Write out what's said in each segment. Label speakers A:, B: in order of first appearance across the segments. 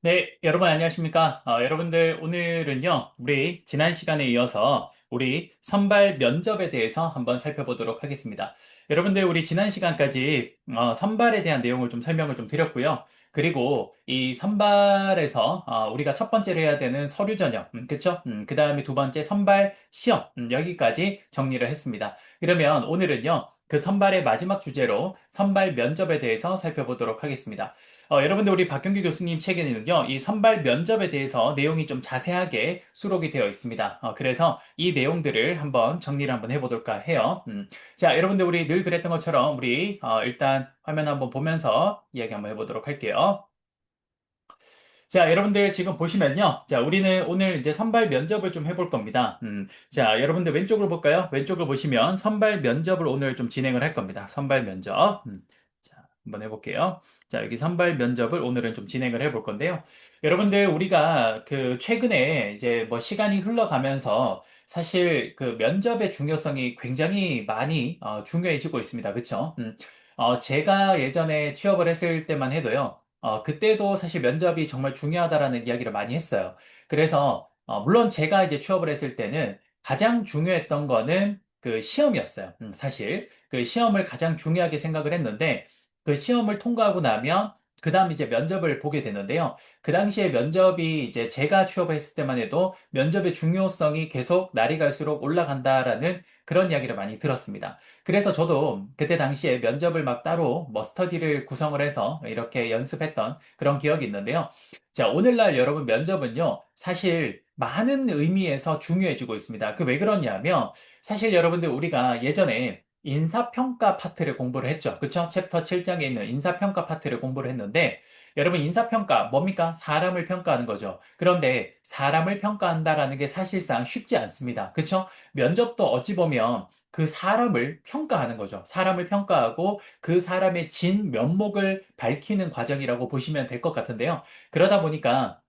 A: 네, 여러분 안녕하십니까? 여러분들 오늘은요, 우리 지난 시간에 이어서 우리 선발 면접에 대해서 한번 살펴보도록 하겠습니다. 여러분들 우리 지난 시간까지 선발에 대한 내용을 좀 설명을 좀 드렸고요. 그리고 이 선발에서 우리가 첫 번째로 해야 되는 서류 전형, 그쵸? 그 다음에 두 번째 선발 시험, 여기까지 정리를 했습니다. 그러면 오늘은요, 그 선발의 마지막 주제로 선발 면접에 대해서 살펴보도록 하겠습니다. 여러분들 우리 박경규 교수님 책에는요, 이 선발 면접에 대해서 내용이 좀 자세하게 수록이 되어 있습니다. 그래서 이 내용들을 한번 정리를 한번 해보도록 해요. 자, 여러분들 우리 늘 그랬던 것처럼 우리 일단 화면 한번 보면서 이야기 한번 해보도록 할게요. 자, 여러분들 지금 보시면요. 자, 우리는 오늘 이제 선발 면접을 좀 해볼 겁니다. 자, 여러분들 왼쪽으로 볼까요? 왼쪽을 보시면 선발 면접을 오늘 좀 진행을 할 겁니다. 선발 면접. 자, 한번 해볼게요. 자, 여기 선발 면접을 오늘은 좀 진행을 해볼 건데요. 여러분들 우리가 그 최근에 이제 뭐 시간이 흘러가면서 사실 그 면접의 중요성이 굉장히 많이 중요해지고 있습니다. 그쵸? 제가 예전에 취업을 했을 때만 해도요. 그때도 사실 면접이 정말 중요하다라는 이야기를 많이 했어요. 그래서, 물론 제가 이제 취업을 했을 때는 가장 중요했던 거는 그 시험이었어요. 사실. 그 시험을 가장 중요하게 생각을 했는데, 그 시험을 통과하고 나면, 그 다음 이제 면접을 보게 되는데요. 그 당시에 면접이 이제 제가 취업을 했을 때만 해도 면접의 중요성이 계속 날이 갈수록 올라간다라는 그런 이야기를 많이 들었습니다. 그래서 저도 그때 당시에 면접을 막 따로 뭐 스터디를 구성을 해서 이렇게 연습했던 그런 기억이 있는데요. 자, 오늘날 여러분 면접은요, 사실 많은 의미에서 중요해지고 있습니다. 그 왜 그러냐면, 사실 여러분들 우리가 예전에 인사평가 파트를 공부를 했죠. 그쵸? 챕터 7장에 있는 인사평가 파트를 공부를 했는데, 여러분 인사평가 뭡니까? 사람을 평가하는 거죠. 그런데 사람을 평가한다라는 게 사실상 쉽지 않습니다. 그쵸? 면접도 어찌 보면 그 사람을 평가하는 거죠. 사람을 평가하고 그 사람의 진 면목을 밝히는 과정이라고 보시면 될 것 같은데요. 그러다 보니까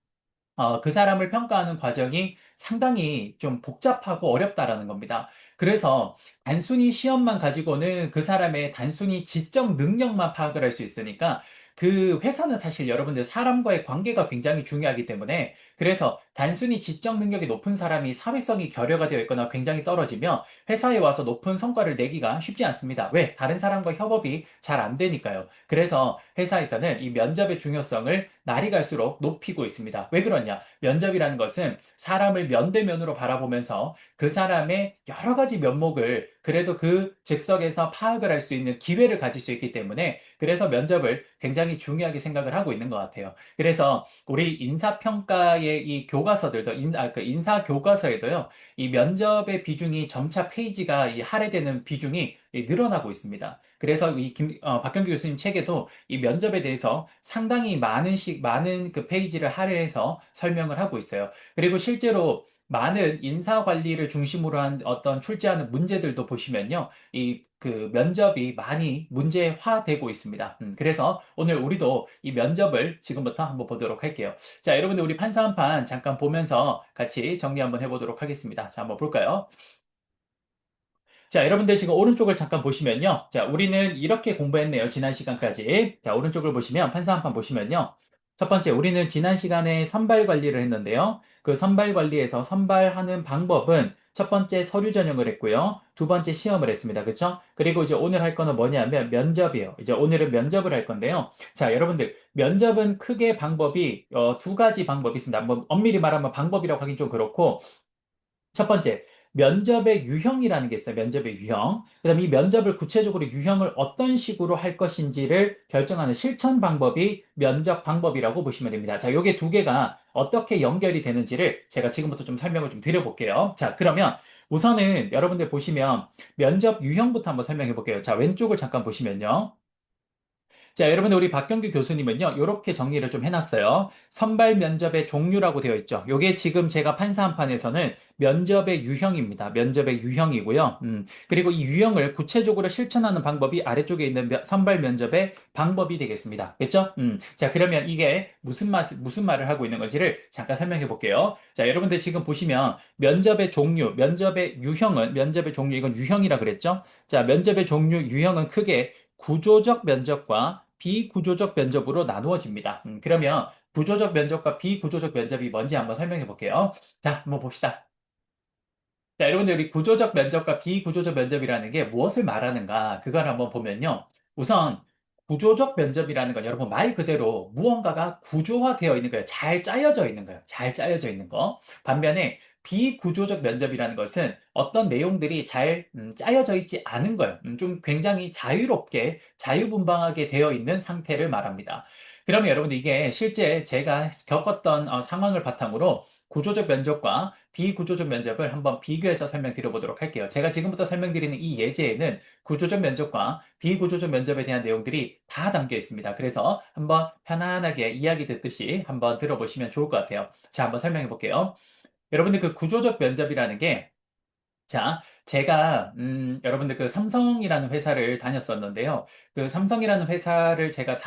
A: 그 사람을 평가하는 과정이 상당히 좀 복잡하고 어렵다라는 겁니다. 그래서 단순히 시험만 가지고는 그 사람의 단순히 지적 능력만 파악을 할 수 있으니까 그 회사는 사실 여러분들 사람과의 관계가 굉장히 중요하기 때문에 그래서 단순히 지적 능력이 높은 사람이 사회성이 결여가 되어 있거나 굉장히 떨어지면 회사에 와서 높은 성과를 내기가 쉽지 않습니다. 왜? 다른 사람과 협업이 잘 안 되니까요. 그래서 회사에서는 이 면접의 중요성을 날이 갈수록 높이고 있습니다. 왜 그러냐? 면접이라는 것은 사람을 면대면으로 바라보면서 그 사람의 여러 가지 면목을 그래도 그 즉석에서 파악을 할 수 있는 기회를 가질 수 있기 때문에 그래서 면접을 굉장히 중요하게 생각을 하고 있는 것 같아요. 그래서 우리 인사평가의 이 교과서들도 그 인사 교과서에도요. 이 면접의 비중이 점차 페이지가 이 할애되는 비중이 늘어나고 있습니다. 그래서 박경규 교수님 책에도 이 면접에 대해서 상당히 많은 그 페이지를 할애해서 설명을 하고 있어요. 그리고 실제로 많은 인사 관리를 중심으로 한 어떤 출제하는 문제들도 보시면요. 이 그 면접이 많이 문제화되고 있습니다. 그래서 오늘 우리도 이 면접을 지금부터 한번 보도록 할게요. 자, 여러분들 우리 판사 한 판 잠깐 보면서 같이 정리 한번 해보도록 하겠습니다. 자, 한번 볼까요? 자, 여러분들 지금 오른쪽을 잠깐 보시면요. 자, 우리는 이렇게 공부했네요. 지난 시간까지. 자, 오른쪽을 보시면, 판사 한 판 보시면요. 첫 번째, 우리는 지난 시간에 선발 관리를 했는데요. 그 선발 관리에서 선발하는 방법은 첫 번째 서류 전형을 했고요. 두 번째 시험을 했습니다. 그쵸? 그리고 이제 오늘 할 거는 뭐냐면 면접이에요. 이제 오늘은 면접을 할 건데요. 자, 여러분들, 면접은 크게 방법이, 두 가지 방법이 있습니다. 뭐, 엄밀히 말하면 방법이라고 하긴 좀 그렇고, 첫 번째, 면접의 유형이라는 게 있어요. 면접의 유형. 그다음에 이 면접을 구체적으로 유형을 어떤 식으로 할 것인지를 결정하는 실천 방법이 면접 방법이라고 보시면 됩니다. 자, 요게 두 개가 어떻게 연결이 되는지를 제가 지금부터 좀 설명을 좀 드려볼게요. 자, 그러면 우선은 여러분들 보시면 면접 유형부터 한번 설명해 볼게요. 자, 왼쪽을 잠깐 보시면요. 자, 여러분들 우리 박경규 교수님은요, 이렇게 정리를 좀 해놨어요. 선발 면접의 종류라고 되어 있죠. 요게 지금 제가 판사 한 판에서는 면접의 유형입니다. 면접의 유형이고요. 그리고 이 유형을 구체적으로 실천하는 방법이 아래쪽에 있는 선발 면접의 방법이 되겠습니다. 됐죠? 자, 그러면 이게 무슨 말을 하고 있는 건지를 잠깐 설명해 볼게요. 자, 여러분들 지금 보시면 면접의 종류, 면접의 종류, 이건 유형이라 그랬죠? 자, 면접의 종류, 유형은 크게 구조적 면접과 비구조적 면접으로 나누어집니다. 그러면 구조적 면접과 비구조적 면접이 뭔지 한번 설명해 볼게요. 자, 한번 봅시다. 자, 여러분들, 우리 구조적 면접과 비구조적 면접이라는 게 무엇을 말하는가? 그걸 한번 보면요. 우선, 구조적 면접이라는 건 여러분 말 그대로 무언가가 구조화되어 있는 거예요. 잘 짜여져 있는 거예요. 잘 짜여져 있는 거. 반면에, 비구조적 면접이라는 것은 어떤 내용들이 잘 짜여져 있지 않은 거예요. 좀 굉장히 자유롭게, 자유분방하게 되어 있는 상태를 말합니다. 그러면 여러분들 이게 실제 제가 겪었던 상황을 바탕으로 구조적 면접과 비구조적 면접을 한번 비교해서 설명드려 보도록 할게요. 제가 지금부터 설명드리는 이 예제에는 구조적 면접과 비구조적 면접에 대한 내용들이 다 담겨 있습니다. 그래서 한번 편안하게 이야기 듣듯이 한번 들어보시면 좋을 것 같아요. 자, 한번 설명해 볼게요. 여러분들 그 구조적 면접이라는 게 자, 제가, 여러분들 그 삼성이라는 회사를 다녔었는데요. 그 삼성이라는 회사를 제가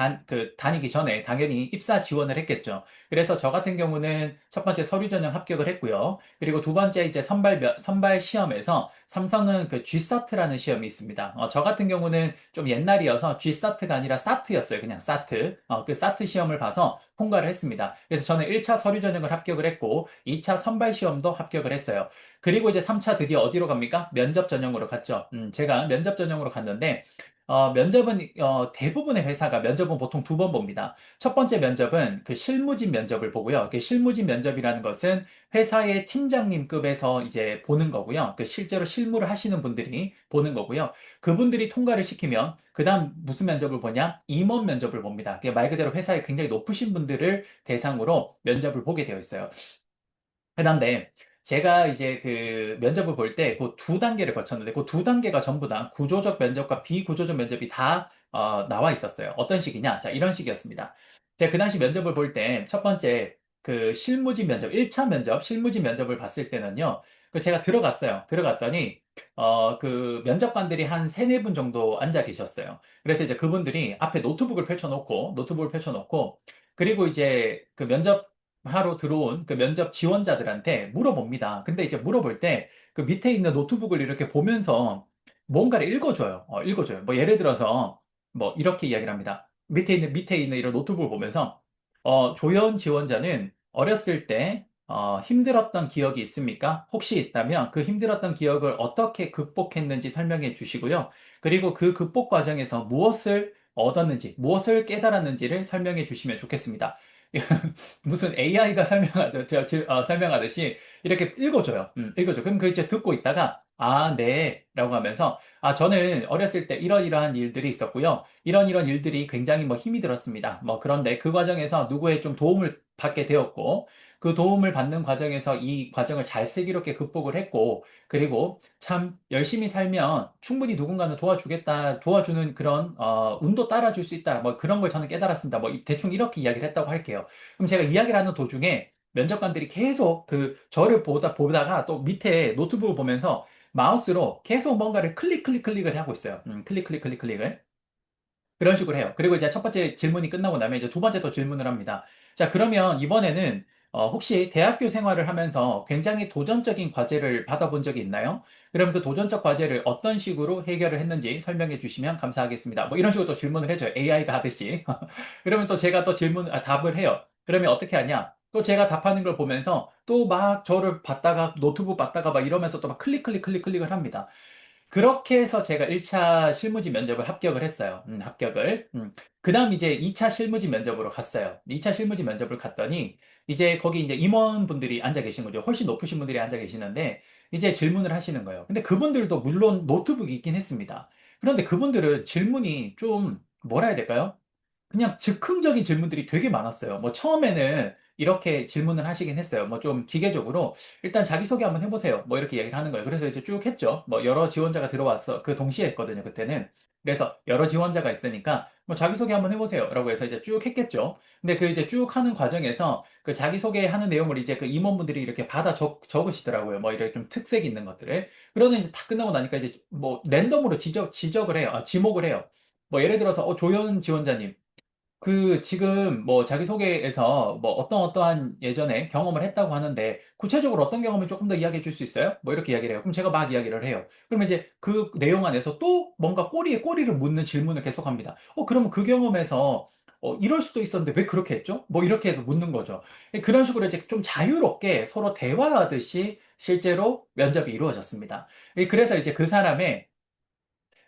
A: 다니기 전에 당연히 입사 지원을 했겠죠. 그래서 저 같은 경우는 첫 번째 서류 전형 합격을 했고요. 그리고 두 번째 이제 선발 시험에서 삼성은 그 G사트라는 시험이 있습니다. 저 같은 경우는 좀 옛날이어서 G사트가 아니라 사트였어요. 그냥 사트. 그 사트 시험을 봐서 통과를 했습니다. 그래서 저는 1차 서류 전형을 합격을 했고, 2차 선발 시험도 합격을 했어요. 그리고 이제 3차 드디어 어디로 갑니까? 면접 전형으로 갔죠. 제가 면접 전형으로 갔는데, 면접은, 대부분의 회사가 면접은 보통 두 번 봅니다. 첫 번째 면접은 그 실무진 면접을 보고요. 그 실무진 면접이라는 것은 회사의 팀장님급에서 이제 보는 거고요. 그 실제로 실무를 하시는 분들이 보는 거고요. 그분들이 통과를 시키면, 그 다음 무슨 면접을 보냐? 임원 면접을 봅니다. 말 그대로 회사에 굉장히 높으신 분들을 대상으로 면접을 보게 되어 있어요. 그런데 제가 이제 그 면접을 볼 때 그 두 단계를 거쳤는데 그 두 단계가 전부 다 구조적 면접과 비구조적 면접이 다 나와 있었어요. 어떤 식이냐? 자, 이런 식이었습니다. 제가 그 당시 면접을 볼 때 첫 번째 그 실무진 면접, 1차 면접, 실무진 면접을 봤을 때는요. 그 제가 들어갔어요. 들어갔더니 그 면접관들이 한 세네 분 정도 앉아 계셨어요. 그래서 이제 그분들이 앞에 노트북을 펼쳐놓고 그리고 이제 그 면접하러 들어온 그 면접 지원자들한테 물어봅니다. 근데 이제 물어볼 때 그 밑에 있는 노트북을 이렇게 보면서 뭔가를 읽어줘요. 읽어줘요. 뭐 예를 들어서 뭐 이렇게 이야기를 합니다. 밑에 있는 이런 노트북을 보면서 조연 지원자는 어렸을 때 힘들었던 기억이 있습니까? 혹시 있다면 그 힘들었던 기억을 어떻게 극복했는지 설명해 주시고요. 그리고 그 극복 과정에서 무엇을 얻었는지, 무엇을 깨달았는지를 설명해 주시면 좋겠습니다. 무슨 AI가 설명하듯이 이렇게 읽어줘요. 읽어줘. 그럼 그 이제 듣고 있다가, 아, 네. 라고 하면서, 저는 어렸을 때 이러이러한 일들이 있었고요. 이런 일들이 굉장히 뭐 힘이 들었습니다. 뭐 그런데 그 과정에서 누구의 좀 도움을 받게 되었고, 그 도움을 받는 과정에서 이 과정을 잘 슬기롭게 극복을 했고, 그리고 참 열심히 살면 충분히 누군가는 도와주는 그런 운도 따라줄 수 있다. 뭐 그런 걸 저는 깨달았습니다. 뭐 대충 이렇게 이야기를 했다고 할게요. 그럼 제가 이야기를 하는 도중에 면접관들이 계속 그 저를 보다가 또 밑에 노트북을 보면서 마우스로 계속 뭔가를 클릭을 하고 있어요. 클릭을. 그런 식으로 해요. 그리고 이제 첫 번째 질문이 끝나고 나면 이제 두 번째 또 질문을 합니다. 자, 그러면 이번에는 혹시 대학교 생활을 하면서 굉장히 도전적인 과제를 받아본 적이 있나요? 그럼 그 도전적 과제를 어떤 식으로 해결을 했는지 설명해 주시면 감사하겠습니다. 뭐 이런 식으로 또 질문을 해줘요. AI가 하듯이. 그러면 또 제가 또 답을 해요. 그러면 어떻게 하냐? 또 제가 답하는 걸 보면서 또 막 저를 봤다가 노트북 봤다가 막 이러면서 또 막 클릭을 합니다. 그렇게 해서 제가 1차 실무지 면접을 합격을 했어요. 합격을. 그 다음 이제 2차 실무지 면접으로 갔어요. 2차 실무지 면접을 갔더니 이제 거기 이제 임원분들이 앉아 계신 거죠. 훨씬 높으신 분들이 앉아 계시는데 이제 질문을 하시는 거예요. 근데 그분들도 물론 노트북이 있긴 했습니다. 그런데 그분들은 질문이 좀 뭐라 해야 될까요? 그냥 즉흥적인 질문들이 되게 많았어요. 뭐 처음에는 이렇게 질문을 하시긴 했어요. 뭐 좀 기계적으로 일단 자기소개 한번 해보세요. 뭐 이렇게 얘기를 하는 거예요. 그래서 이제 쭉 했죠. 뭐 여러 지원자가 들어왔어. 그 동시에 했거든요. 그때는. 그래서 여러 지원자가 있으니까 뭐 자기소개 한번 해보세요. 라고 해서 이제 쭉 했겠죠. 근데 그 이제 쭉 하는 과정에서 그 자기소개 하는 내용을 이제 그 임원분들이 이렇게 받아 적으시더라고요. 뭐 이렇게 좀 특색 있는 것들을. 그러더니 이제 다 끝나고 나니까 이제 뭐 랜덤으로 지적을 해요. 지목을 해요. 뭐 예를 들어서 조현 지원자님 그 지금 뭐 자기소개에서 뭐 어떠한 예전에 경험을 했다고 하는데 구체적으로 어떤 경험을 조금 더 이야기해 줄 수 있어요? 뭐 이렇게 이야기를 해요. 그럼 제가 막 이야기를 해요. 그러면 이제 그 내용 안에서 또 뭔가 꼬리에 꼬리를 묻는 질문을 계속합니다. 그러면 그 경험에서 이럴 수도 있었는데 왜 그렇게 했죠? 뭐 이렇게 해서 묻는 거죠. 그런 식으로 이제 좀 자유롭게 서로 대화하듯이 실제로 면접이 이루어졌습니다. 그래서 이제 그 사람의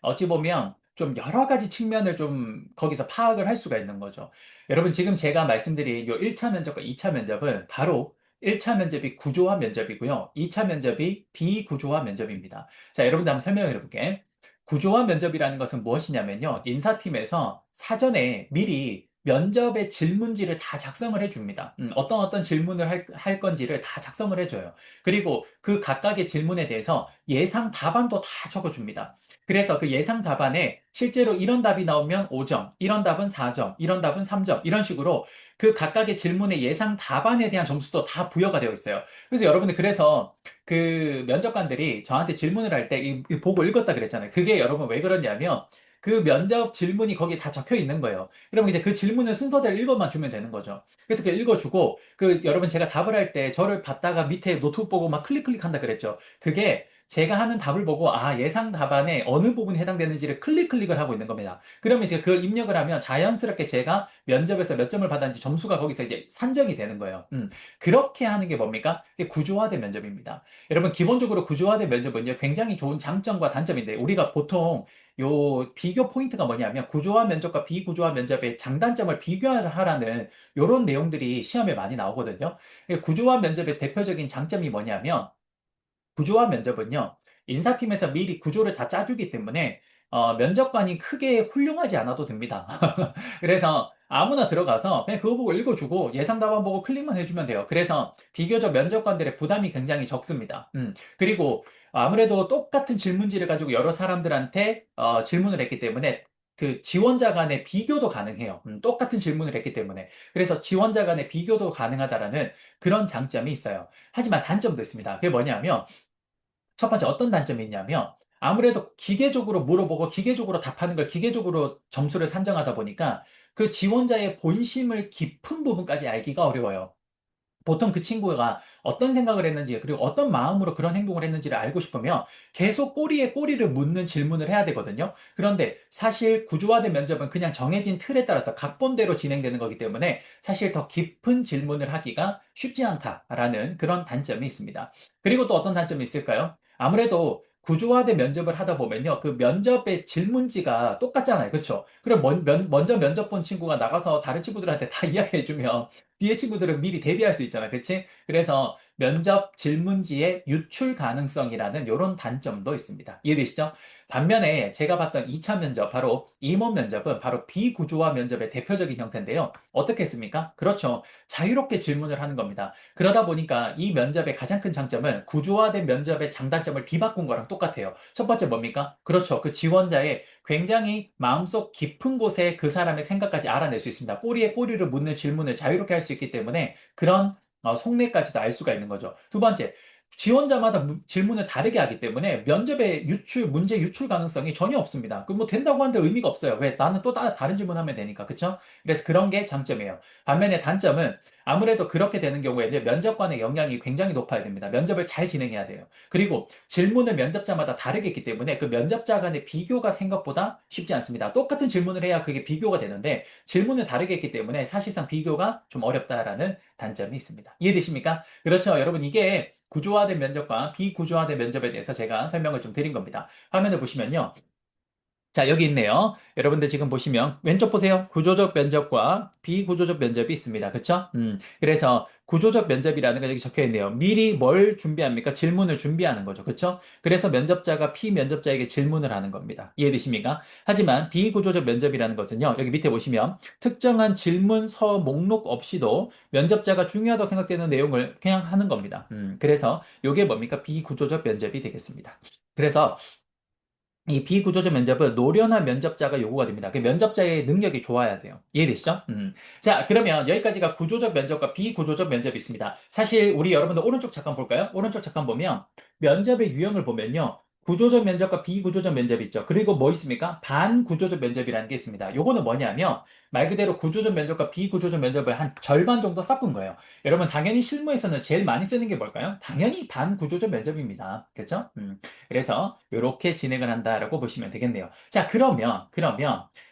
A: 어찌 보면 좀 여러 가지 측면을 좀 거기서 파악을 할 수가 있는 거죠. 여러분, 지금 제가 말씀드린 요 1차 면접과 2차 면접은 바로 1차 면접이 구조화 면접이고요. 2차 면접이 비구조화 면접입니다. 자, 여러분들 한번 설명을 해볼게. 구조화 면접이라는 것은 무엇이냐면요. 인사팀에서 사전에 미리 면접의 질문지를 다 작성을 해줍니다. 어떤 질문을 할 건지를 다 작성을 해줘요. 그리고 그 각각의 질문에 대해서 예상 답안도 다 적어줍니다. 그래서 그 예상 답안에 실제로 이런 답이 나오면 5점, 이런 답은 4점, 이런 답은 3점, 이런 식으로 그 각각의 질문의 예상 답안에 대한 점수도 다 부여가 되어 있어요. 그래서 여러분들, 그래서 그 면접관들이 저한테 질문을 할 때 보고 읽었다 그랬잖아요. 그게 여러분 왜 그러냐면 그 면접 질문이 거기에 다 적혀 있는 거예요. 그러면 이제 그 질문을 순서대로 읽어만 주면 되는 거죠. 그래서 그 읽어주고, 그 여러분, 제가 답을 할 때 저를 봤다가 밑에 노트북 보고 막 클릭한다 그랬죠. 그게 제가 하는 답을 보고 예상 답안에 어느 부분이 해당되는지를 클릭을 하고 있는 겁니다. 그러면 이제 그걸 입력을 하면 자연스럽게 제가 면접에서 몇 점을 받았는지 점수가 거기서 이제 산정이 되는 거예요. 그렇게 하는 게 뭡니까? 이게 구조화된 면접입니다. 여러분, 기본적으로 구조화된 면접은요, 굉장히 좋은 장점과 단점인데, 우리가 보통 요 비교 포인트가 뭐냐면 구조화 면접과 비구조화 면접의 장단점을 비교하라는 이런 내용들이 시험에 많이 나오거든요. 구조화 면접의 대표적인 장점이 뭐냐면, 구조화 면접은요, 인사팀에서 미리 구조를 다 짜주기 때문에, 면접관이 크게 훌륭하지 않아도 됩니다. 그래서 아무나 들어가서 그냥 그거 보고 읽어주고 예상 답안 보고 클릭만 해주면 돼요. 그래서 비교적 면접관들의 부담이 굉장히 적습니다. 그리고 아무래도 똑같은 질문지를 가지고 여러 사람들한테 질문을 했기 때문에 그 지원자 간의 비교도 가능해요. 똑같은 질문을 했기 때문에. 그래서 지원자 간의 비교도 가능하다라는 그런 장점이 있어요. 하지만 단점도 있습니다. 그게 뭐냐면, 첫 번째 어떤 단점이 있냐면, 아무래도 기계적으로 물어보고 기계적으로 답하는 걸 기계적으로 점수를 산정하다 보니까 그 지원자의 본심을 깊은 부분까지 알기가 어려워요. 보통 그 친구가 어떤 생각을 했는지, 그리고 어떤 마음으로 그런 행동을 했는지를 알고 싶으면 계속 꼬리에 꼬리를 묻는 질문을 해야 되거든요. 그런데 사실 구조화된 면접은 그냥 정해진 틀에 따라서 각본대로 진행되는 거기 때문에 사실 더 깊은 질문을 하기가 쉽지 않다라는 그런 단점이 있습니다. 그리고 또 어떤 단점이 있을까요? 아무래도 구조화된 면접을 하다 보면요. 그 면접의 질문지가 똑같잖아요. 그렇죠? 그럼 먼저 면접 본 친구가 나가서 다른 친구들한테 다 이야기해주면 뒤에 친구들은 미리 대비할 수 있잖아. 그치? 그래서 면접 질문지의 유출 가능성이라는 이런 단점도 있습니다. 이해되시죠? 반면에 제가 봤던 2차 면접, 바로 임원 면접은 바로 비구조화 면접의 대표적인 형태인데요. 어떻게 했습니까? 그렇죠. 자유롭게 질문을 하는 겁니다. 그러다 보니까 이 면접의 가장 큰 장점은 구조화된 면접의 장단점을 뒤바꾼 거랑 똑같아요. 첫 번째 뭡니까? 그렇죠. 그 지원자의 굉장히 마음속 깊은 곳에 그 사람의 생각까지 알아낼 수 있습니다. 꼬리에 꼬리를 묻는 질문을 자유롭게 할 수 있기 때문에 그런 속내까지도 알 수가 있는 거죠. 두 번째, 지원자마다 질문을 다르게 하기 때문에 면접의 문제 유출 가능성이 전혀 없습니다. 그 뭐 된다고 하는데 의미가 없어요. 왜? 나는 또 다른 질문하면 되니까. 그쵸? 그래서 그런 게 장점이에요. 반면에 단점은 아무래도 그렇게 되는 경우에는 면접관의 역량이 굉장히 높아야 됩니다. 면접을 잘 진행해야 돼요. 그리고 질문을 면접자마다 다르게 했기 때문에 그 면접자 간의 비교가 생각보다 쉽지 않습니다. 똑같은 질문을 해야 그게 비교가 되는데 질문을 다르게 했기 때문에 사실상 비교가 좀 어렵다라는 단점이 있습니다. 이해되십니까? 그렇죠. 여러분, 이게 구조화된 면접과 비구조화된 면접에 대해서 제가 설명을 좀 드린 겁니다. 화면을 보시면요. 자, 여기 있네요. 여러분들 지금 보시면 왼쪽 보세요. 구조적 면접과 비구조적 면접이 있습니다. 그쵸? 그래서 구조적 면접이라는 거 여기 적혀 있네요. 미리 뭘 준비합니까? 질문을 준비하는 거죠. 그쵸? 그래서 면접자가 피면접자에게 질문을 하는 겁니다. 이해되십니까? 하지만 비구조적 면접이라는 것은요. 여기 밑에 보시면 특정한 질문서 목록 없이도 면접자가 중요하다고 생각되는 내용을 그냥 하는 겁니다. 그래서 이게 뭡니까? 비구조적 면접이 되겠습니다. 그래서 이 비구조적 면접은 노련한 면접자가 요구가 됩니다. 그 면접자의 능력이 좋아야 돼요. 이해되시죠? 자, 그러면 여기까지가 구조적 면접과 비구조적 면접이 있습니다. 사실 우리 여러분들 오른쪽 잠깐 볼까요? 오른쪽 잠깐 보면 면접의 유형을 보면요. 구조적 면접과 비구조적 면접이 있죠. 그리고 뭐 있습니까? 반구조적 면접이라는 게 있습니다. 요거는 뭐냐면 말 그대로 구조적 면접과 비구조적 면접을 한 절반 정도 섞은 거예요. 여러분, 당연히 실무에서는 제일 많이 쓰는 게 뭘까요? 당연히 반구조적 면접입니다. 그렇죠? 그래서 이렇게 진행을 한다라고 보시면 되겠네요. 자, 그러면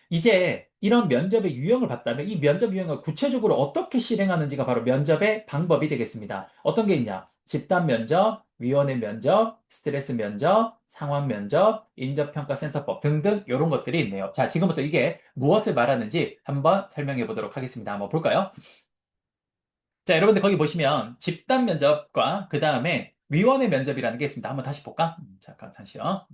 A: 이제 이런 면접의 유형을 봤다면 이 면접 유형을 구체적으로 어떻게 실행하는지가 바로 면접의 방법이 되겠습니다. 어떤 게 있냐? 집단 면접, 위원회 면접, 스트레스 면접, 상황 면접, 인적평가센터법 등등 이런 것들이 있네요. 자, 지금부터 이게 무엇을 말하는지 한번 설명해 보도록 하겠습니다. 한번 볼까요? 자, 여러분들 거기 보시면 집단 면접과 그 다음에 위원회 면접이라는 게 있습니다. 한번 다시 볼까? 잠깐 다시요.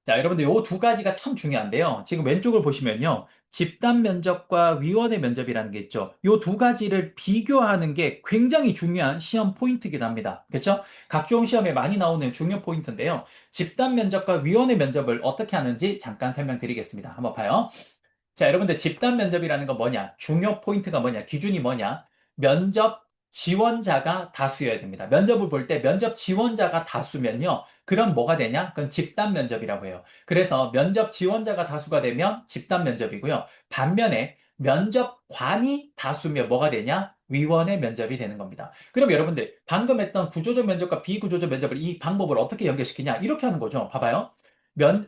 A: 자, 여러분들 요 두 가지가 참 중요한데요. 지금 왼쪽을 보시면요. 집단 면접과 위원회 면접이라는 게 있죠. 요 두 가지를 비교하는 게 굉장히 중요한 시험 포인트이기도 합니다. 그렇죠? 각종 시험에 많이 나오는 중요 포인트인데요. 집단 면접과 위원회 면접을 어떻게 하는지 잠깐 설명드리겠습니다. 한번 봐요. 자, 여러분들 집단 면접이라는 건 뭐냐? 중요 포인트가 뭐냐? 기준이 뭐냐? 면접 지원자가 다수여야 됩니다. 면접을 볼 때 면접 지원자가 다수면요. 그럼 뭐가 되냐? 그건 집단 면접이라고 해요. 그래서 면접 지원자가 다수가 되면 집단 면접이고요. 반면에 면접관이 다수면 뭐가 되냐? 위원회 면접이 되는 겁니다. 그럼 여러분들 방금 했던 구조적 면접과 비구조적 면접을 이 방법을 어떻게 연결시키냐? 이렇게 하는 거죠. 봐봐요.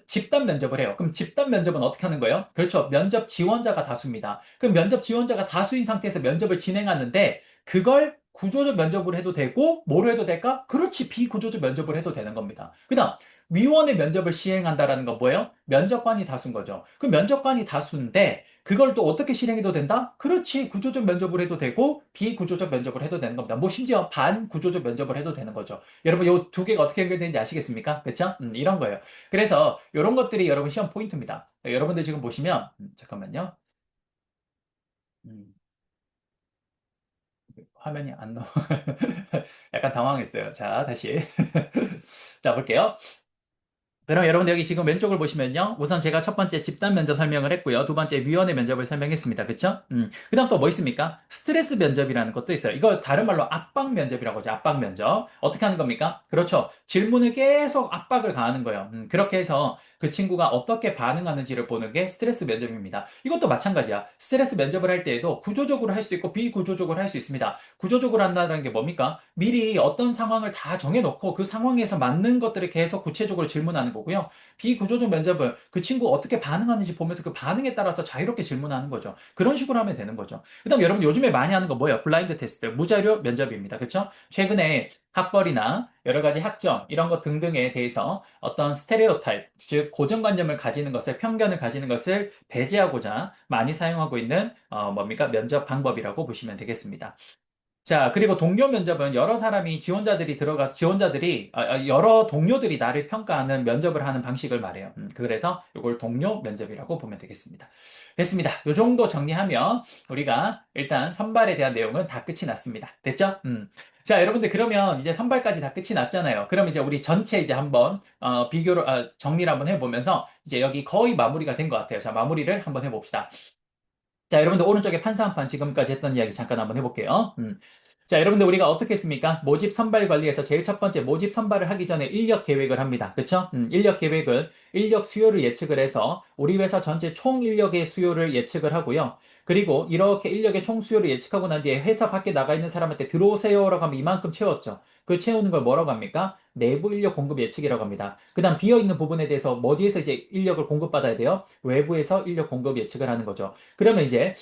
A: 집단 면접을 해요. 그럼 집단 면접은 어떻게 하는 거예요? 그렇죠. 면접 지원자가 다수입니다. 그럼 면접 지원자가 다수인 상태에서 면접을 진행하는데 그걸 구조적 면접을 해도 되고 뭐로 해도 될까? 그렇지. 비구조적 면접을 해도 되는 겁니다. 그다음 위원회 면접을 시행한다라는 건 뭐예요? 면접관이 다수인 거죠. 그 면접관이 다수인데 그걸 또 어떻게 실행해도 된다? 그렇지. 구조적 면접을 해도 되고 비구조적 면접을 해도 되는 겁니다. 뭐 심지어 반구조적 면접을 해도 되는 거죠. 여러분 요 두 개가 어떻게 연결되는지 아시겠습니까? 그렇죠? 이런 거예요. 그래서 이런 것들이 여러분 시험 포인트입니다. 여러분들 지금 보시면 잠깐만요. 음, 화면이 안 나와. 약간 당황했어요. 자, 다시. 자, 볼게요. 그럼 여러분 여기 지금 왼쪽을 보시면요. 우선 제가 첫 번째 집단 면접 설명을 했고요. 두 번째 위원회 면접을 설명했습니다. 그쵸? 그다음 또 뭐 있습니까? 스트레스 면접이라는 것도 있어요. 이거 다른 말로 압박 면접이라고 하죠. 압박 면접. 어떻게 하는 겁니까? 그렇죠. 질문을 계속 압박을 가하는 거예요. 그렇게 해서 그 친구가 어떻게 반응하는지를 보는 게 스트레스 면접입니다. 이것도 마찬가지야. 스트레스 면접을 할 때에도 구조적으로 할 수 있고 비구조적으로 할 수 있습니다. 구조적으로 한다는 게 뭡니까? 미리 어떤 상황을 다 정해놓고 그 상황에서 맞는 것들을 계속 구체적으로 질문하는 거고요. 비구조적 면접은 그 친구 어떻게 반응하는지 보면서 그 반응에 따라서 자유롭게 질문하는 거죠. 그런 식으로 하면 되는 거죠. 그다음 여러분 요즘에 많이 하는 거 뭐예요? 블라인드 테스트, 무자료 면접입니다. 그렇죠? 최근에 학벌이나 여러 가지 학점 이런 것 등등에 대해서 어떤 스테레오타입, 즉 고정관념을 가지는 것을 편견을 가지는 것을 배제하고자 많이 사용하고 있는 뭡니까? 면접 방법이라고 보시면 되겠습니다. 자, 그리고 동료 면접은 여러 사람이 지원자들이 들어가서 여러 동료들이 나를 평가하는 면접을 하는 방식을 말해요. 그래서 이걸 동료 면접이라고 보면 되겠습니다. 됐습니다. 이 정도 정리하면 우리가 일단 선발에 대한 내용은 다 끝이 났습니다. 됐죠? 자, 여러분들 그러면 이제 선발까지 다 끝이 났잖아요. 그럼 이제 우리 전체 이제 한번 정리를 한번 해보면서 이제 여기 거의 마무리가 된 것 같아요. 자, 마무리를 한번 해봅시다. 자, 여러분들 오른쪽에 판사 한 판 지금까지 했던 이야기 잠깐 한번 해볼게요. 자, 여러분들 우리가 어떻게 했습니까? 모집 선발 관리에서 제일 첫 번째 모집 선발을 하기 전에 인력 계획을 합니다. 그쵸? 인력 계획은 인력 수요를 예측을 해서 우리 회사 전체 총 인력의 수요를 예측을 하고요. 그리고 이렇게 인력의 총 수요를 예측하고 난 뒤에 회사 밖에 나가 있는 사람한테 들어오세요라고 하면 이만큼 채웠죠. 그 채우는 걸 뭐라고 합니까? 내부 인력 공급 예측이라고 합니다. 그 다음 비어있는 부분에 대해서 어디에서 이제 인력을 공급받아야 돼요? 외부에서 인력 공급 예측을 하는 거죠. 그러면 이제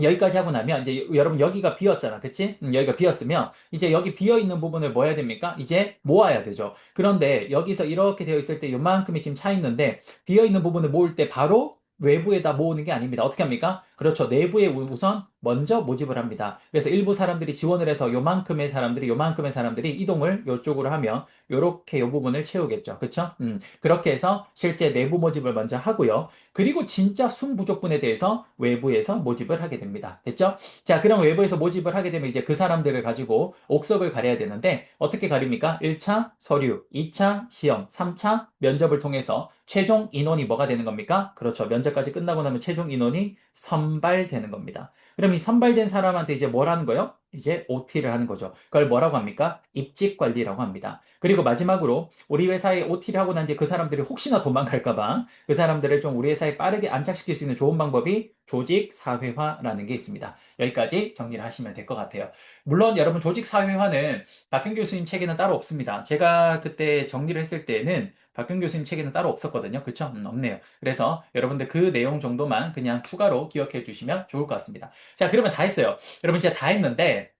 A: 여기까지 하고 나면 이제 여러분 여기가 비었잖아. 그치? 여기가 비었으면 이제 여기 비어 있는 부분을 뭐 해야 됩니까? 이제 모아야 되죠. 그런데 여기서 이렇게 되어 있을 때 요만큼이 지금 차 있는데 비어 있는 부분을 모을 때 바로 외부에다 모으는 게 아닙니다. 어떻게 합니까? 그렇죠. 내부에 우선 먼저 모집을 합니다. 그래서 일부 사람들이 지원을 해서 요만큼의 사람들이 이동을 요쪽으로 하면 요렇게 요 부분을 채우겠죠. 그쵸? 그렇게 해서 실제 내부 모집을 먼저 하고요. 그리고 진짜 순 부족분에 대해서 외부에서 모집을 하게 됩니다. 됐죠? 자, 그럼 외부에서 모집을 하게 되면 이제 그 사람들을 가지고 옥석을 가려야 되는데 어떻게 가립니까? 1차 서류, 2차 시험, 3차 면접을 통해서 최종 인원이 뭐가 되는 겁니까? 그렇죠. 면접까지 끝나고 나면 최종 인원이 선발되는 겁니다. 그럼 이 선발된 사람한테 이제 뭘 하는 거예요? 이제 OT를 하는 거죠. 그걸 뭐라고 합니까? 입직 관리라고 합니다. 그리고 마지막으로 우리 회사에 OT를 하고 난 뒤에 그 사람들이 혹시나 도망갈까 봐 그 사람들을 좀 우리 회사에 빠르게 안착시킬 수 있는 좋은 방법이 조직 사회화라는 게 있습니다. 여기까지 정리를 하시면 될 것 같아요. 물론 여러분 조직 사회화는 박근 교수님 책에는 따로 없습니다. 제가 그때 정리를 했을 때는 박근 교수님 책에는 따로 없었거든요. 그쵸? 없네요. 그래서 여러분들 그 내용 정도만 그냥 추가로 기억해 주시면 좋을 것 같습니다. 자, 그러면 다 했어요. 여러분 진짜 다 했는데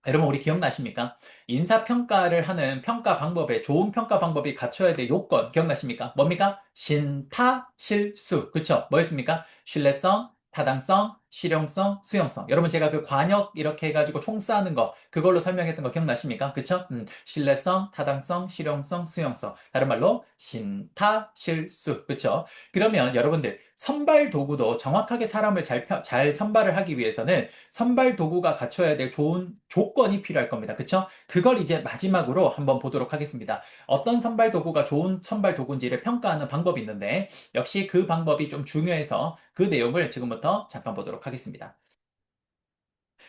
A: 여러분 우리 기억나십니까? 인사평가를 하는 평가 방법에 좋은 평가 방법이 갖춰야 될 요건 기억나십니까? 뭡니까? 신타실수. 그쵸? 뭐였습니까? 신뢰성, 타당성, 실용성, 수용성. 여러분 제가 그 관역 이렇게 해가지고 총 쌓는 거 그걸로 설명했던 거 기억나십니까? 그쵸? 신뢰성, 타당성, 실용성, 수용성. 다른 말로 신타실수. 그쵸? 그러면 여러분들 선발 도구도 정확하게 사람을 잘 선발을 하기 위해서는 선발 도구가 갖춰야 될 좋은 조건이 필요할 겁니다. 그쵸? 그걸 이제 마지막으로 한번 보도록 하겠습니다. 어떤 선발 도구가 좋은 선발 도구인지를 평가하는 방법이 있는데, 역시 그 방법이 좀 중요해서 그 내용을 지금부터 잠깐 보도록 하겠습니다.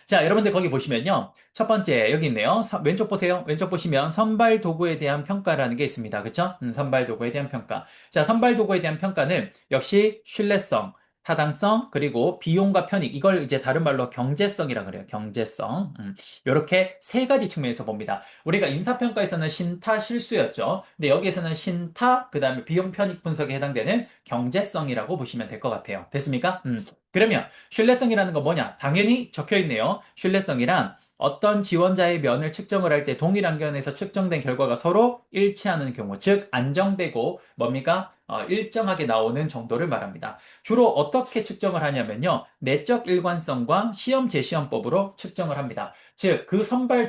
A: 자, 여러분들 거기 보시면요. 첫 번째, 여기 있네요. 왼쪽 보세요. 왼쪽 보시면 선발 도구에 대한 평가라는 게 있습니다. 그쵸? 선발 도구에 대한 평가. 자, 선발 도구에 대한 평가는 역시 신뢰성, 타당성, 그리고 비용과 편익. 이걸 이제 다른 말로 경제성이라 그래요. 경제성. 이렇게 세 가지 측면에서 봅니다. 우리가 인사평가에서는 신타 실수였죠. 근데 여기에서는 신타, 그 다음에 비용 편익 분석에 해당되는 경제성이라고 보시면 될 것 같아요. 됐습니까? 그러면 신뢰성이라는 건 뭐냐? 당연히 적혀 있네요. 신뢰성이란 어떤 지원자의 면을 측정을 할 때 동일 안견에서 측정된 결과가 서로 일치하는 경우, 즉 안정되고 뭡니까? 일정하게 나오는 정도를 말합니다. 주로 어떻게 측정을 하냐면요. 내적 일관성과 시험 재시험법으로 측정을 합니다. 즉, 그 선발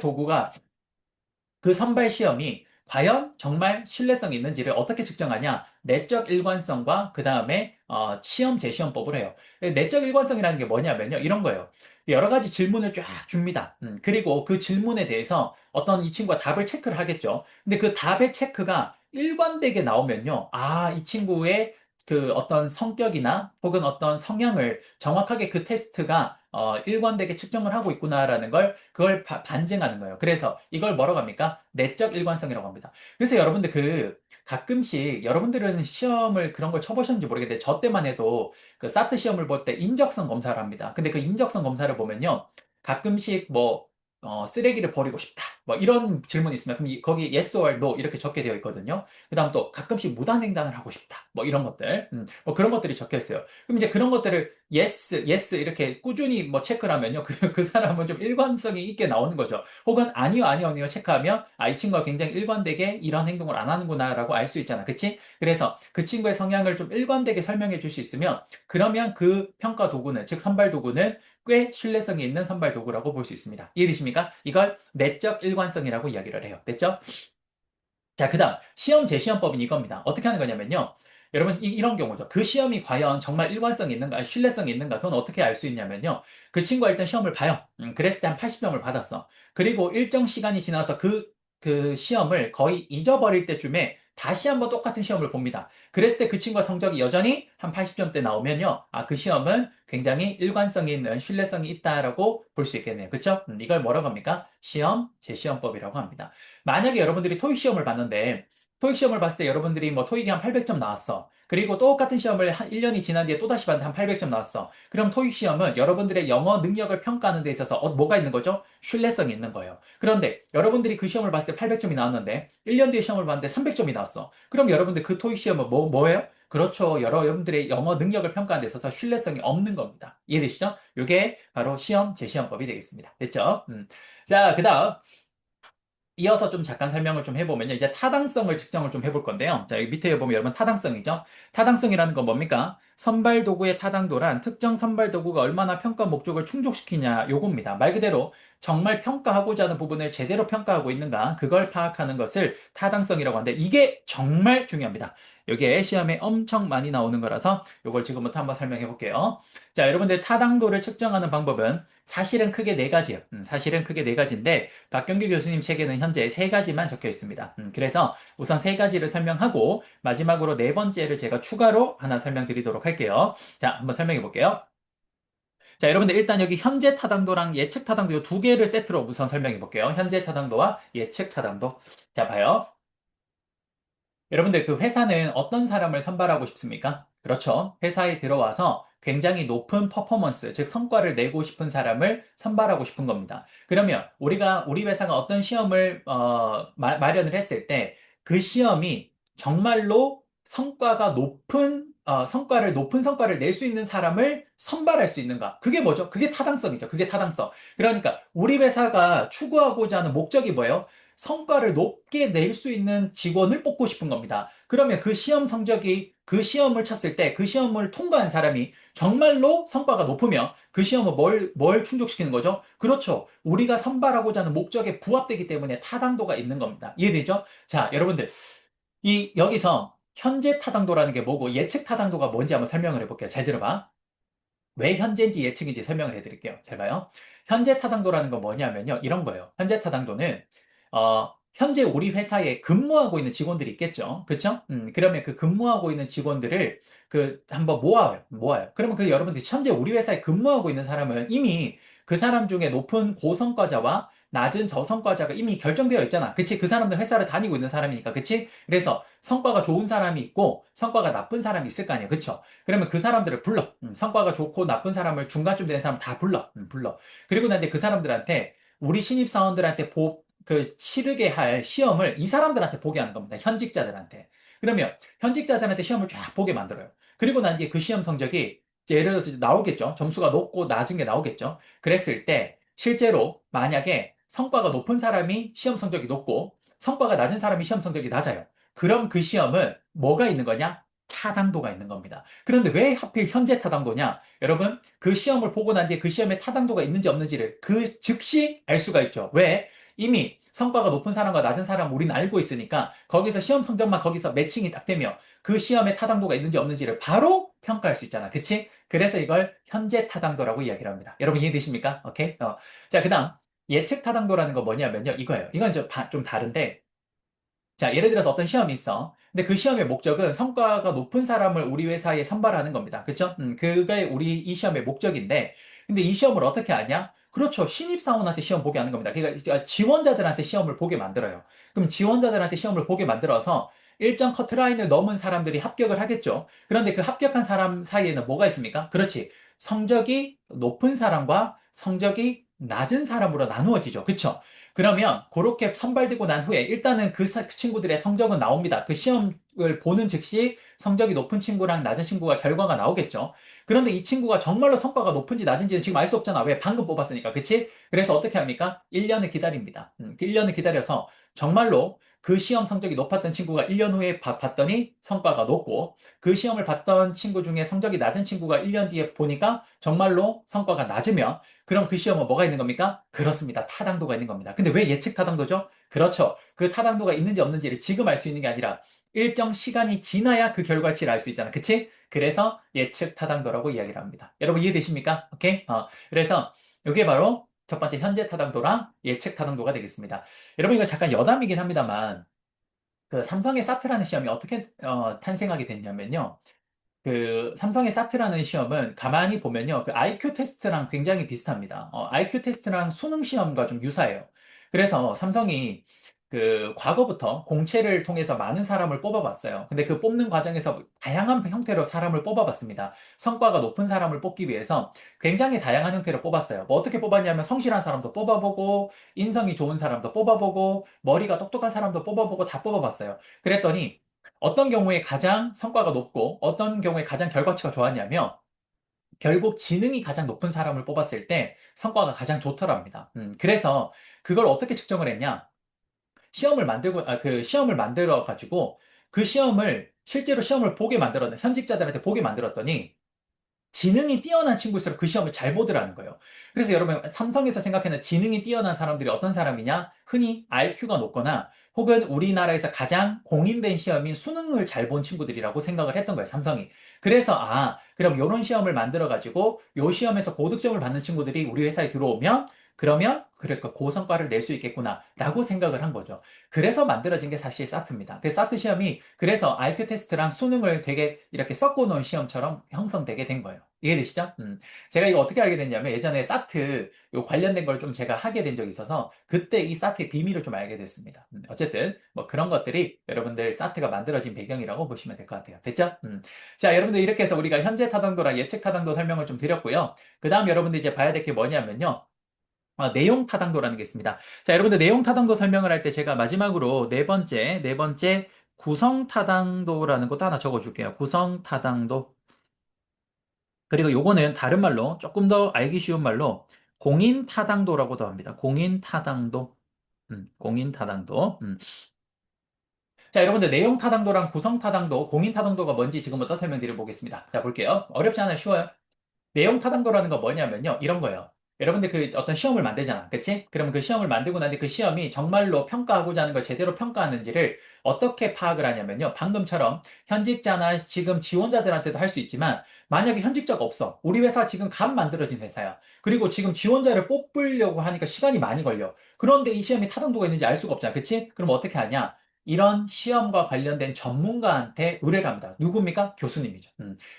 A: 시험이 과연 정말 신뢰성이 있는지를 어떻게 측정하냐? 내적 일관성과 그 다음에 시험 재시험법을 해요. 내적 일관성이라는 게 뭐냐면요. 이런 거예요. 여러 가지 질문을 쫙 줍니다. 그리고 그 질문에 대해서 어떤 이 친구가 답을 체크를 하겠죠. 근데 그 답의 체크가 일관되게 나오면요. 아, 이 친구의 그 어떤 성격이나 혹은 어떤 성향을 정확하게 그 테스트가 일관되게 측정을 하고 있구나라는 걸 그걸 반증하는 거예요. 그래서 이걸 뭐라고 합니까? 내적 일관성이라고 합니다. 그래서 여러분들 그 가끔씩 여러분들은 시험을 그런 걸 쳐보셨는지 모르겠는데 저 때만 해도 그 사트 시험을 볼 때 인적성 검사를 합니다. 근데 그 인적성 검사를 보면요. 가끔씩 뭐 쓰레기를 버리고 싶다. 뭐 이런 질문이 있으면 그럼 거기 yes or no 이렇게 적게 되어 있거든요. 그다음 또 가끔씩 무단횡단을 하고 싶다. 뭐 이런 것들. 뭐 그런 것들이 적혀 있어요. 그럼 이제 그런 것들을 yes, yes 이렇게 꾸준히 뭐 체크를 하면요. 그 사람은 좀 일관성이 있게 나오는 거죠. 혹은 아니요, 아니요, 아니요 체크하면 아, 이 친구가 굉장히 일관되게 이런 행동을 안 하는구나라고 알 수 있잖아. 그치? 그래서 그 친구의 성향을 좀 일관되게 설명해 줄 수 있으면 그러면 그 평가 도구는, 즉 선발 도구는 꽤 신뢰성이 있는 선발 도구라고 볼 수 있습니다. 이해되십니까? 이걸 내적 일관성이라고 이야기를 해요. 됐죠? 자, 그 다음, 시험 재시험법은 이겁니다. 어떻게 하는 거냐면요. 여러분, 런 경우죠. 그 시험이 과연 정말 일관성이 있는가, 신뢰성이 있는가, 그건 어떻게 알 수 있냐면요. 그 친구가 일단 시험을 봐요. 그랬을 때 한 80점을 받았어. 그리고 일정 시간이 지나서 그 시험을 거의 잊어버릴 때쯤에 다시 한번 똑같은 시험을 봅니다. 그랬을 때 그 친구가 성적이 여전히 한 80점대 나오면요. 아, 그 시험은 굉장히 일관성이 있는, 신뢰성이 있다라고 볼 수 있겠네요. 그쵸? 이걸 뭐라고 합니까? 시험, 재시험법이라고 합니다. 만약에 여러분들이 토익 시험을 봤는데 토익 시험을 봤을 때 여러분들이 뭐 토익이 한 800점 나왔어. 그리고 똑같은 시험을 한 1년이 지난 뒤에 또다시 봤는데 한 800점 나왔어. 그럼 토익 시험은 여러분들의 영어 능력을 평가하는 데 있어서 뭐가 있는 거죠? 신뢰성이 있는 거예요. 그런데 여러분들이 그 시험을 봤을 때 800점이 나왔는데 1년 뒤에 시험을 봤는데 300점이 나왔어. 그럼 여러분들 그 토익 시험은 뭐예요? 그렇죠. 여러분들의 영어 능력을 평가하는 데 있어서 신뢰성이 없는 겁니다. 이해되시죠? 이게 바로 시험, 재시험법이 되겠습니다. 됐죠? 자, 그 다음. 이어서 좀 잠깐 설명을 좀 해보면요. 이제 타당성을 측정을 좀 해볼 건데요. 자, 여기 밑에 보면 여러분 타당성이죠. 타당성이라는 건 뭡니까? 선발 도구의 타당도란 특정 선발 도구가 얼마나 평가 목적을 충족시키냐 요겁니다. 말 그대로 정말 평가하고자 하는 부분을 제대로 평가하고 있는가 그걸 파악하는 것을 타당성이라고 하는데 이게 정말 중요합니다. 이게 시험에 엄청 많이 나오는 거라서 이걸 지금부터 한번 설명해 볼게요. 자, 여러분들 타당도를 측정하는 방법은 사실은 크게 네 가지예요. 사실은 크게 네 가지인데 박경규 교수님 책에는 현재 세 가지만 적혀 있습니다. 그래서 우선 세 가지를 설명하고 마지막으로 네 번째를 제가 추가로 하나 설명드리도록 할게요. 자, 한번 설명해 볼게요. 자, 여러분들 일단 여기 현재 타당도랑 예측 타당도 이 두 개를 세트로 우선 설명해 볼게요. 현재 타당도와 예측 타당도. 자, 봐요. 여러분들 그 회사는 어떤 사람을 선발하고 싶습니까? 그렇죠. 회사에 들어와서 굉장히 높은 퍼포먼스, 즉 성과를 내고 싶은 사람을 선발하고 싶은 겁니다. 그러면 우리 회사가 어떤 시험을 마련을 했을 때 그 시험이 정말로 높은 성과를 낼 수 있는 사람을 선발할 수 있는가? 그게 뭐죠? 그게 타당성이죠. 그게 타당성. 그러니까 우리 회사가 추구하고자 하는 목적이 뭐예요? 성과를 높게 낼 수 있는 직원을 뽑고 싶은 겁니다. 그러면 그 시험 성적이 그 시험을 쳤을 때 그 시험을 통과한 사람이 정말로 성과가 높으면 그 시험은 뭘 충족시키는 거죠? 그렇죠. 우리가 선발하고자 하는 목적에 부합되기 때문에 타당도가 있는 겁니다. 이해되죠? 자, 여러분들. 여기서 현재 타당도라는 게 뭐고 예측 타당도가 뭔지 한번 설명을 해볼게요. 잘 들어봐. 왜 현재인지 예측인지 설명을 해드릴게요. 잘 봐요. 현재 타당도라는 건 뭐냐면요. 이런 거예요. 현재 타당도는, 현재 우리 회사에 근무하고 있는 직원들이 있겠죠. 그쵸? 그러면 그 근무하고 있는 직원들을 한번 모아요. 그러면 그 여러분들이 현재 우리 회사에 근무하고 있는 사람은 이미 그 사람 중에 높은 고성과자와 낮은 저성과자가 이미 결정되어 있잖아. 그치? 그 사람들 회사를 다니고 있는 사람이니까. 그치? 그래서 성과가 좋은 사람이 있고 성과가 나쁜 사람이 있을 거 아니야. 그쵸? 그러면 그 사람들을 불러. 성과가 좋고 나쁜 사람을 중간쯤 되는 사람 다 불러. 그리고 난 이제 그 사람들한테 우리 신입사원들한테 치르게 할 시험을 이 사람들한테 보게 하는 겁니다. 현직자들한테. 그러면 현직자들한테 시험을 쫙 보게 만들어요. 그리고 난 뒤에 그 시험 성적이 이제 예를 들어서 이제 나오겠죠. 점수가 높고 낮은 게 나오겠죠. 그랬을 때 실제로 만약에 성과가 높은 사람이 시험 성적이 높고 성과가 낮은 사람이 시험 성적이 낮아요. 그럼 그 시험은 뭐가 있는 거냐? 타당도가 있는 겁니다. 그런데 왜 하필 현재 타당도냐? 여러분, 그 시험을 보고 난 뒤에 그 시험에 타당도가 있는지 없는지를 그 즉시 알 수가 있죠. 왜? 이미 성과가 높은 사람과 낮은 사람 우리는 알고 있으니까 거기서 시험 성적만 거기서 매칭이 딱 되면 그 시험에 타당도가 있는지 없는지를 바로 평가할 수 있잖아. 그치? 그래서 이걸 현재 타당도라고 이야기를 합니다. 여러분 이해되십니까? 오케이? 자, 그다음 예측 타당도라는 건 뭐냐면요. 이거예요. 이건 좀 다른데 자, 예를 들어서 어떤 시험이 있어. 근데 그 시험의 목적은 성과가 높은 사람을 우리 회사에 선발하는 겁니다. 그쵸? 그게 우리 이 시험의 목적인데, 근데 이 시험을 어떻게 하냐? 그렇죠. 신입사원한테 시험 보게 하는 겁니다. 그러니까 지원자들한테 시험을 보게 만들어요. 그럼 지원자들한테 시험을 보게 만들어서 일정 커트라인을 넘은 사람들이 합격을 하겠죠. 그런데 그 합격한 사람 사이에는 뭐가 있습니까? 그렇지. 성적이 높은 사람과 성적이 낮은 사람으로 나누어지죠. 그쵸? 그러면 그렇게 선발되고 난 후에 일단은 그 친구들의 성적은 나옵니다. 그 시험을 보는 즉시 성적이 높은 친구랑 낮은 친구가 결과가 나오겠죠. 그런데 이 친구가 정말로 성과가 높은지 낮은지는 지금 알 수 없잖아. 왜? 방금 뽑았으니까. 그치? 그래서 어떻게 합니까? 1년을 기다립니다. 1년을 기다려서 정말로 그 시험 성적이 높았던 친구가 1년 후에 봤더니 성과가 높고 그 시험을 봤던 친구 중에 성적이 낮은 친구가 1년 뒤에 보니까 정말로 성과가 낮으면 그럼 그 시험은 뭐가 있는 겁니까? 그렇습니다. 타당도가 있는 겁니다. 근데 왜 예측 타당도죠? 그렇죠. 그 타당도가 있는지 없는지를 지금 알 수 있는 게 아니라 일정 시간이 지나야 그 결과치를 알 수 있잖아. 그치? 그래서 예측 타당도라고 이야기를 합니다. 여러분 이해되십니까? 오케이? 그래서 이게 바로 첫 번째 현재 타당도랑 예측 타당도가 되겠습니다. 여러분 이거 잠깐 여담이긴 합니다만 그 삼성의 사트라는 시험이 어떻게 탄생하게 됐냐면요. 그 삼성의 사트라는 시험은 가만히 보면요. 그 IQ 테스트랑 굉장히 비슷합니다. IQ 테스트랑 수능 시험과 좀 유사해요. 그래서 삼성이 그 과거부터 공채를 통해서 많은 사람을 뽑아봤어요. 근데 그 뽑는 과정에서 다양한 형태로 사람을 뽑아봤습니다. 성과가 높은 사람을 뽑기 위해서 굉장히 다양한 형태로 뽑았어요. 뭐 어떻게 뽑았냐면 성실한 사람도 뽑아보고, 인성이 좋은 사람도 뽑아보고, 머리가 똑똑한 사람도 뽑아보고 다 뽑아봤어요. 그랬더니 어떤 경우에 가장 성과가 높고 어떤 경우에 가장 결과치가 좋았냐면 결국 지능이 가장 높은 사람을 뽑았을 때 성과가 가장 좋더랍니다. 그래서 그걸 어떻게 측정을 했냐? 그 시험을 만들어 가지고 그 시험을 실제로 시험을 보게 현직자들한테 보게 만들었더니 지능이 뛰어난 친구일수록 그 시험을 잘 보더라는 거예요. 그래서 여러분, 삼성에서 생각하는 지능이 뛰어난 사람들이 어떤 사람이냐? 흔히 IQ가 높거나 혹은 우리나라에서 가장 공인된 시험인 수능을 잘 본 친구들이라고 생각을 했던 거예요, 삼성이. 그래서, 그럼 이런 시험을 만들어가지고 요 시험에서 고득점을 받는 친구들이 우리 회사에 들어오면 그러면 그러니까 고성과를 낼 수 있겠구나라고 생각을 한 거죠. 그래서 만들어진 게 사실 사트입니다. 그 사트 시험이 그래서 IQ 테스트랑 수능을 되게 이렇게 섞어 놓은 시험처럼 형성되게 된 거예요. 이해되시죠? 제가 이거 어떻게 알게 됐냐면 예전에 사트 요 관련된 걸 좀 제가 하게 된 적이 있어서 그때 이 사트의 비밀을 좀 알게 됐습니다. 어쨌든 뭐 그런 것들이 여러분들 사트가 만들어진 배경이라고 보시면 될 것 같아요. 됐죠? 자, 여러분들 이렇게 해서 우리가 현재 타당도랑 예측 타당도 설명을 좀 드렸고요. 그 다음 여러분들 이제 봐야 될 게 뭐냐면요. 내용 타당도라는 게 있습니다. 자, 여러분들 내용 타당도 설명을 할 때 제가 마지막으로 네 번째 구성 타당도라는 것도 하나 적어줄게요. 구성 타당도. 그리고 요거는 다른 말로 조금 더 알기 쉬운 말로 공인 타당도라고도 합니다. 공인 타당도. 공인 타당도. 자, 여러분들 내용 타당도랑 구성 타당도, 공인 타당도가 뭔지 지금부터 설명드려 보겠습니다. 자, 볼게요. 어렵지 않아요. 쉬워요. 내용 타당도라는 거 뭐냐면요. 이런 거예요. 여러분들 그 어떤 시험을 만들잖아. 그치? 그러면 그 시험을 만들고 나는데 그 시험이 정말로 평가하고자 하는 걸 제대로 평가하는지를 어떻게 파악을 하냐면요. 방금처럼 현직자나 지금 지원자들한테도 할 수 있지만 만약에 현직자가 없어. 우리 회사 지금 갓 만들어진 회사야. 그리고 지금 지원자를 뽑으려고 하니까 시간이 많이 걸려. 그런데 이 시험이 타당도가 있는지 알 수가 없잖아. 그치? 그럼 어떻게 하냐? 이런 시험과 관련된 전문가한테 의뢰를 합니다. 누굽니까? 교수님이죠.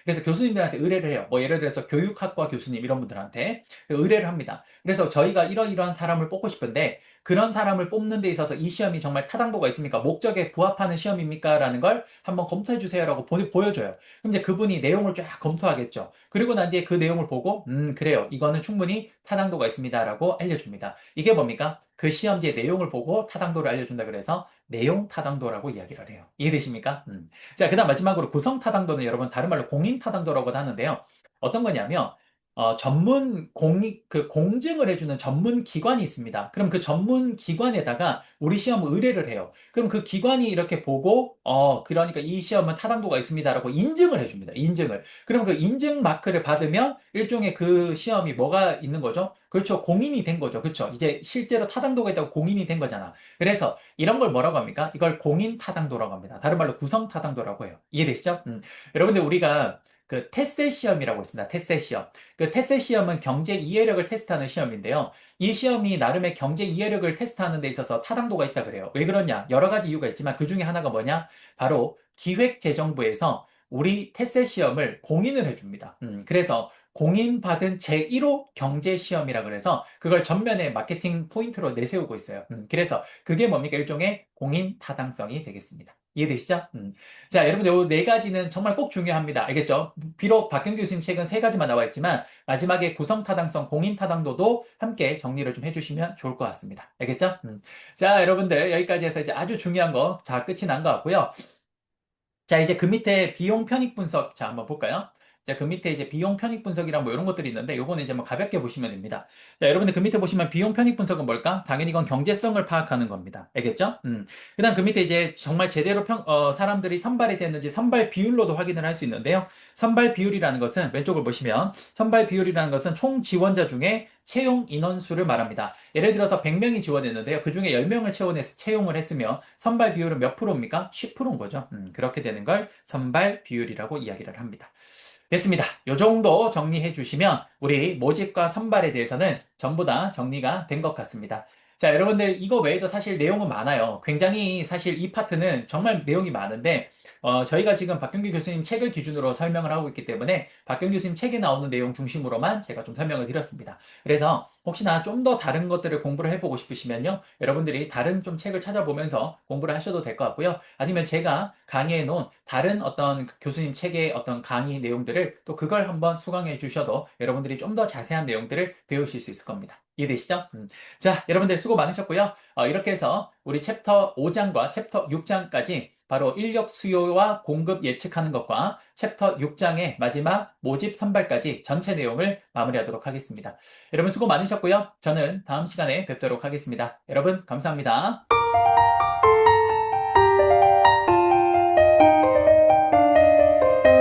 A: 그래서 교수님들한테 의뢰를 해요. 뭐 예를 들어서 교육학과 교수님 이런 분들한테 의뢰를 합니다. 그래서 저희가 이러이러한 사람을 뽑고 싶은데 그런 사람을 뽑는 데 있어서 이 시험이 정말 타당도가 있습니까? 목적에 부합하는 시험입니까? 라는 걸 한번 검토해 주세요라고 보여줘요. 그럼 이제 그분이 내용을 쫙 검토하겠죠. 그리고 난 뒤에 그 내용을 보고 그래요. 이거는 충분히 타당도가 있습니다라고 알려줍니다. 이게 뭡니까? 그 시험지의 내용을 보고 타당도를 알려준다 그래서 내용 타당도라고 이야기를 해요. 이해되십니까? 자, 그다음 마지막으로 구성 타당도는 여러분 다른 말로 공인 타당도라고도 하는데요. 어떤 거냐면 전문 그 공증을 해주는 전문 기관이 있습니다. 그럼 그 전문 기관에다가 우리 시험을 의뢰를 해요. 그럼 그 기관이 이렇게 보고 그러니까 이 시험은 타당도가 있습니다라고 인증을 해줍니다. 인증을. 그럼 그 인증 마크를 받으면 일종의 그 시험이 뭐가 있는 거죠? 그렇죠. 공인이 된 거죠. 그렇죠. 이제 실제로 타당도가 있다고 공인이 된 거잖아. 그래서 이런 걸 뭐라고 합니까? 이걸 공인 타당도라고 합니다. 다른 말로 구성 타당도라고 해요. 이해되시죠? 여러분들 우리가 그 테세 시험이라고 있습니다. 테세 시험. 그 테세 시험은 경제 이해력을 테스트하는 시험인데요. 이 시험이 나름의 경제 이해력을 테스트하는 데 있어서 타당도가 있다 그래요. 왜 그러냐? 여러 가지 이유가 있지만 그 중에 하나가 뭐냐? 바로 기획재정부에서 우리 테세 시험을 공인을 해줍니다. 그래서 공인받은 제1호 경제시험이라 그래서 그걸 전면에 마케팅 포인트로 내세우고 있어요. 그래서 그게 뭡니까? 일종의 공인 타당성이 되겠습니다. 이해되시죠? 자, 여러분들 이 네 가지는 정말 꼭 중요합니다. 알겠죠? 비록 박경 교수님 책은 세 가지만 나와 있지만 마지막에 구성 타당성, 공인 타당도도 함께 정리를 좀 해주시면 좋을 것 같습니다. 알겠죠? 자, 여러분들 여기까지 해서 이제 아주 중요한 거 다 끝이 난 것 같고요. 자, 이제 그 밑에 비용 편익 분석. 자, 한번 볼까요? 자, 그 밑에 이제 비용 편익 분석이랑 뭐 이런 것들이 있는데, 요거는 이제 뭐 가볍게 보시면 됩니다. 자, 여러분들 그 밑에 보시면 비용 편익 분석은 뭘까? 당연히 이건 경제성을 파악하는 겁니다. 알겠죠? 그 다음 그 밑에 이제 정말 제대로 사람들이 선발이 됐는지 선발 비율로도 확인을 할 수 있는데요. 선발 비율이라는 것은 왼쪽을 보시면 선발 비율이라는 것은 총 지원자 중에 채용 인원수를 말합니다. 예를 들어서 100명이 지원했는데요. 그 중에 10명을 채용을 했으면 선발 비율은 몇 프로입니까? 10%인 거죠. 그렇게 되는 걸 선발 비율이라고 이야기를 합니다. 됐습니다. 요 정도 정리해 주시면 우리 모집과 선발에 대해서는 전부 다 정리가 된 것 같습니다. 자, 여러분들 이거 외에도 사실 내용은 많아요. 굉장히 사실 이 파트는 정말 내용이 많은데 저희가 지금 박경규 교수님 책을 기준으로 설명을 하고 있기 때문에 박경규 교수님 책에 나오는 내용 중심으로만 제가 좀 설명을 드렸습니다. 그래서 혹시나 좀 더 다른 것들을 공부를 해보고 싶으시면요. 여러분들이 다른 좀 책을 찾아보면서 공부를 하셔도 될 것 같고요. 아니면 제가 강의해 놓은 다른 어떤 교수님 책의 어떤 강의 내용들을 또 그걸 한번 수강해 주셔도 여러분들이 좀 더 자세한 내용들을 배우실 수 있을 겁니다. 이해되시죠? 자, 여러분들 수고 많으셨고요. 이렇게 해서 우리 챕터 5장과 챕터 6장까지 바로 인력 수요와 공급 예측하는 것과 챕터 6장의 마지막 모집 선발까지 전체 내용을 마무리하도록 하겠습니다. 여러분 수고 많으셨고요. 저는 다음 시간에 뵙도록 하겠습니다. 여러분 감사합니다.